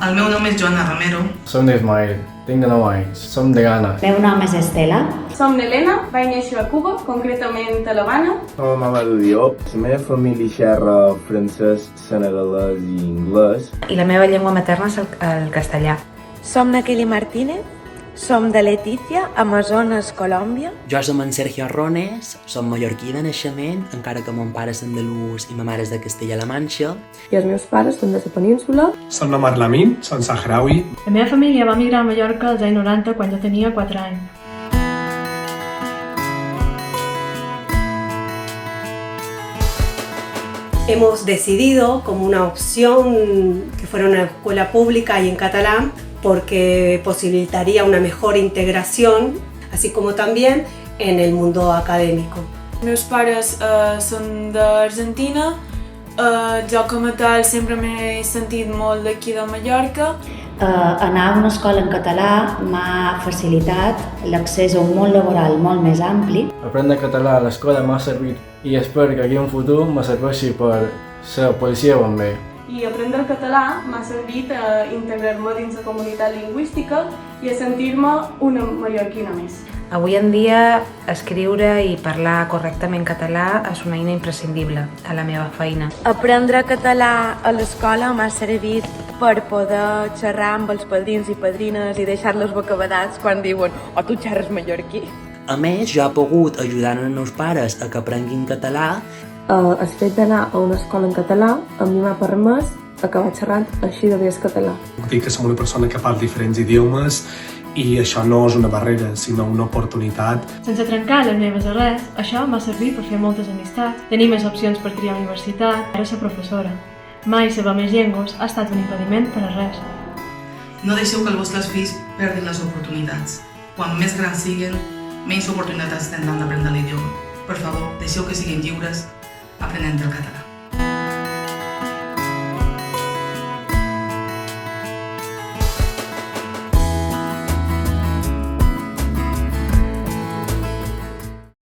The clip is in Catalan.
El meu nom és Joana Romero. Som d'Ismael, tinc 9 anys, som de Ghana. El meu nom és Estela. Som n'Helena, vaig néixer a Cuba, concretament a l'Havana. Som Mamadou Diop. La meva família xerra francès, senegalès i anglès. I la meva llengua materna és el castellà. Som na Kelly Martínez, som de Letícia, Amazones, Colòmbia. Jo som en Sergio Rones, som mallorquí de naixement, encara que mon pare és andalús i ma mare és de Castella-La Manxa. I els meus pares són de la península. Som Nomad Lamin, som sahraoui. La meva família va migrar a Mallorca als anys 90 quan jo tenia 4 anys. Hemos decidido como una opción que fuera una escuela pública y en catalán porque posibilitaría una mejor integración, así como también en el mundo académico. Meus pares són d'Argentina, jo com a tal sempre m'he sentit molt d'aquí de Mallorca. Anar a una escola en català m'ha facilitat l'accés a un món laboral molt més ampli. Aprendre català a l'escola m'ha servit i espero que aquí en futur me serveixi per ser policia o bomber. I aprendre el català m'ha servit a integrar-me dins la comunitat lingüística i a sentir-me una mallorquina més. Avui en dia, escriure i parlar correctament català és una eina imprescindible a la meva feina. Aprendre català a l'escola m'ha servit per poder xerrar amb els padrins i padrines i deixar-los bocabadats quan diuen «Oh, tu xerres mallorquí». A més, jo he pogut ajudar els meus pares a que aprenguin català. El fet d'anar a una escola en català a mi m'ha permès acabar xerrant així de bé el català. Puc dir que som una persona que parla diferents idiomes i això no és una barrera, sinó una oportunitat. Sense trencar les meves arrels, això m'ha servit per fer moltes amistats, tenir més opcions per triar universitat, ara ser professora. Mai saber més llengües ha estat un impediment per a res. No deixeu que els vostres fills perdin les oportunitats. Quan més grans siguin, menys oportunitats tindran d'aprendre l'idioma. Per favor, deixeu que siguin lliures aprenent el català.